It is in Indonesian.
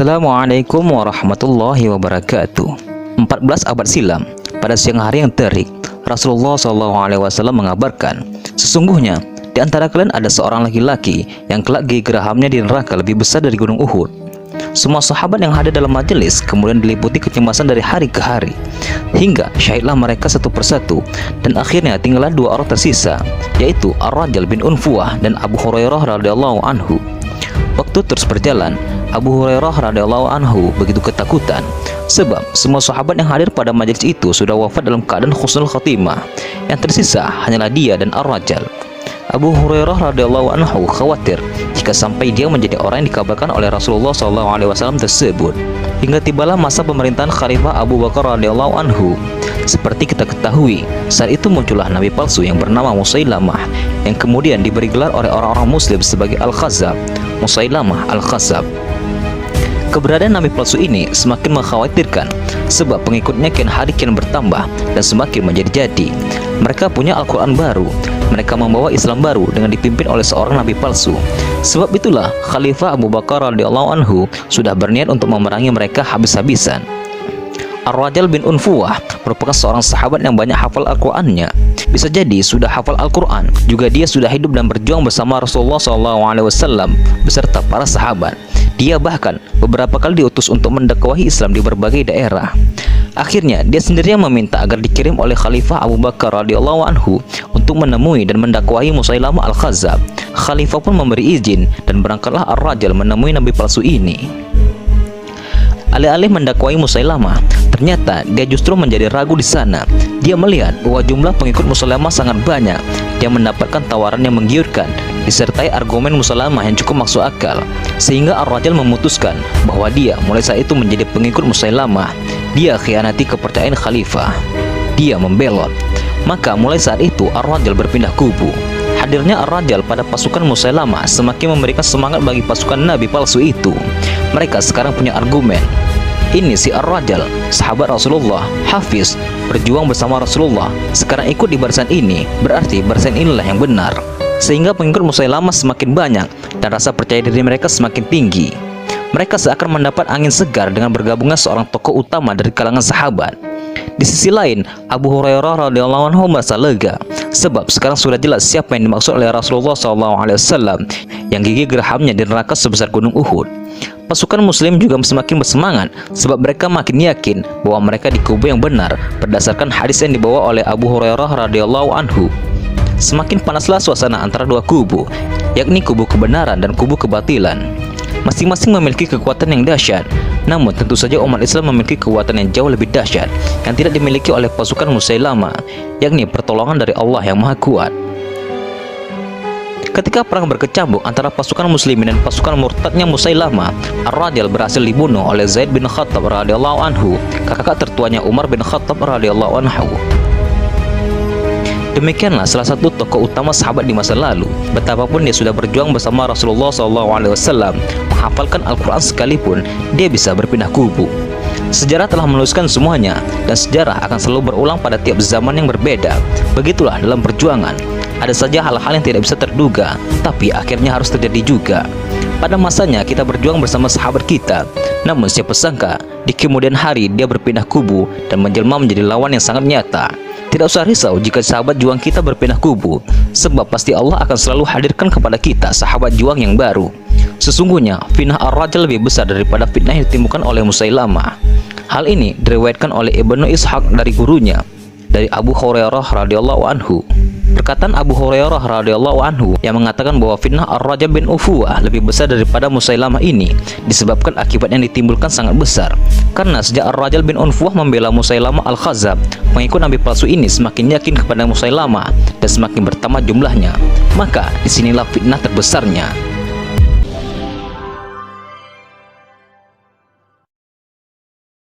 Assalamualaikum warahmatullahi wabarakatuh. 14 abad silam, pada siang hari yang terik, Rasulullah SAW mengabarkan, sesungguhnya di antara kalian ada seorang laki-laki yang kelak gigi gerahamnya di neraka lebih besar dari gunung Uhud. Semua sahabat yang hadir dalam majelis kemudian diliputi kecemasan dari hari ke hari, hingga syahidlah mereka satu persatu, dan akhirnya tinggallah dua orang tersisa, yaitu Ar-Rajal bin Unfuwah dan Abu Hurairah radhiyallahu anhu. Waktu terus berjalan, Abu Hurairah radhiyallahu anhu begitu ketakutan, sebab semua sahabat yang hadir pada majelis itu sudah wafat dalam keadaan husnul khatimah. Yang tersisa hanyalah dia dan Ar-Rajal. Abu Hurairah radhiyallahu anhu khawatir jika sampai dia menjadi orang yang dikabarkan oleh Rasulullah SAW tersebut. Hingga tibalah masa pemerintahan Khalifah Abu Bakar radhiyallahu anhu. Seperti kita ketahui, saat itu muncullah nabi palsu yang bernama Musailamah, yang kemudian diberi gelar oleh orang-orang muslim sebagai Al-Khazzab, Musailamah Al-Khazzab. Keberadaan nabi palsu ini semakin mengkhawatirkan, sebab pengikutnya kian hari kian bertambah dan semakin menjadi-jadi. Mereka punya Al-Quran baru, mereka membawa Islam baru dengan dipimpin oleh seorang nabi palsu. Sebab itulah Khalifah Abu Bakar radhiyallahu anhu sudah berniat untuk memerangi mereka habis-habisan. Ar-Rajal bin Unfuwah merupakan seorang sahabat yang banyak hafal Al-Qurannya. Bisa jadi sudah hafal Al-Quran, juga dia sudah hidup dan berjuang bersama Rasulullah SAW beserta para sahabat. Dia bahkan beberapa kali diutus untuk mendakwahi Islam di berbagai daerah. Akhirnya dia sendirian meminta agar dikirim oleh Khalifah Abu Bakar radhiyallahu anhu untuk menemui dan mendakwahi Musailamah Al-Khazzab. Khalifah pun memberi izin dan berangkatlah Ar-Rajal menemui nabi palsu ini. Alih-alih mendakwahi Musailamah, ternyata dia justru menjadi ragu di sana. Dia melihat bahwa jumlah pengikut Musailamah sangat banyak. Dia mendapatkan tawaran yang menggiurkan, disertai argumen Musailamah yang cukup masuk akal, sehingga Ar-Rajal memutuskan bahwa dia mulai saat itu menjadi pengikut Musailamah. Dia khianati kepercayaan Khalifah. Dia membelot. Maka mulai saat itu Ar-Rajal berpindah kubu. Hadirnya Ar-Rajal pada pasukan Musailamah semakin memberikan semangat bagi pasukan nabi palsu itu. Mereka sekarang punya argumen. Ini si Ar-Rajal, sahabat Rasulullah, Hafiz, berjuang bersama Rasulullah, sekarang ikut di barisan ini, berarti barisan inilah yang benar. Sehingga pengikut Musailamah semakin banyak dan rasa percaya diri mereka semakin tinggi. Mereka seakan mendapat angin segar dengan bergabungnya seorang tokoh utama dari kalangan sahabat. Di sisi lain, Abu Hurairah radhiyallahu anhu merasa lega, sebab sekarang sudah jelas siapa yang dimaksud oleh Rasulullah SAW yang gigi gerahamnya di neraka sebesar gunung Uhud. Pasukan muslim juga semakin bersemangat, sebab mereka makin yakin bahwa mereka di kubu yang benar berdasarkan hadis yang dibawa oleh Abu Hurairah radhiyallahu anhu. Semakin panaslah suasana antara dua kubu, yakni kubu kebenaran dan kubu kebatilan. Masing-masing memiliki kekuatan yang dahsyat, namun tentu saja umat Islam memiliki kekuatan yang jauh lebih dahsyat yang tidak dimiliki oleh pasukan Musailamah, yakni pertolongan dari Allah yang Maha Kuat. Ketika perang berkecamuk antara pasukan muslimin dan pasukan murtadnya Musailamah, Ar-Rajal berhasil dibunuh oleh Zaid bin Khattab radhiyallahu anhu, kakak tertuanya Umar bin Khattab radhiyallahu anhu. Demikianlah salah satu tokoh utama sahabat di masa lalu. Betapapun dia sudah berjuang bersama Rasulullah SAW, menghafalkan Al-Quran sekalipun, dia bisa berpindah kubu. Sejarah telah menuliskan semuanya, dan sejarah akan selalu berulang pada tiap zaman yang berbeda. Begitulah dalam perjuangan. Ada saja hal-hal yang tidak bisa terduga, tapi akhirnya harus terjadi juga. Pada masanya kita berjuang bersama sahabat kita, namun siapa sangka di kemudian hari dia berpindah kubu dan menjelma menjadi lawan yang sangat nyata. Tidak usah risau jika sahabat juang kita berpindah kubu, sebab pasti Allah akan selalu hadirkan kepada kita sahabat juang yang baru. Sesungguhnya fitnah Ar-Rajal lebih besar daripada fitnah yang ditimbulkan oleh Musailamah. Hal ini diriwayatkan oleh Ibnu Ishaq dari gurunya, dari Abu Hurairah radhiyallahu anhu. Perkataan Abu Hurairah radhiyallahu anhu yang mengatakan bahwa fitnah Ar-Rajal bin Unfuwah lebih besar daripada Musailamah ini disebabkan akibat yang ditimbulkan sangat besar. Karena sejak Ar-Rajal bin Unfuwah membela Musailamah Al-Khazzab, pengikut nabi palsu ini semakin yakin kepada Musailamah dan semakin bertambah jumlahnya. Maka disinilah fitnah terbesarnya.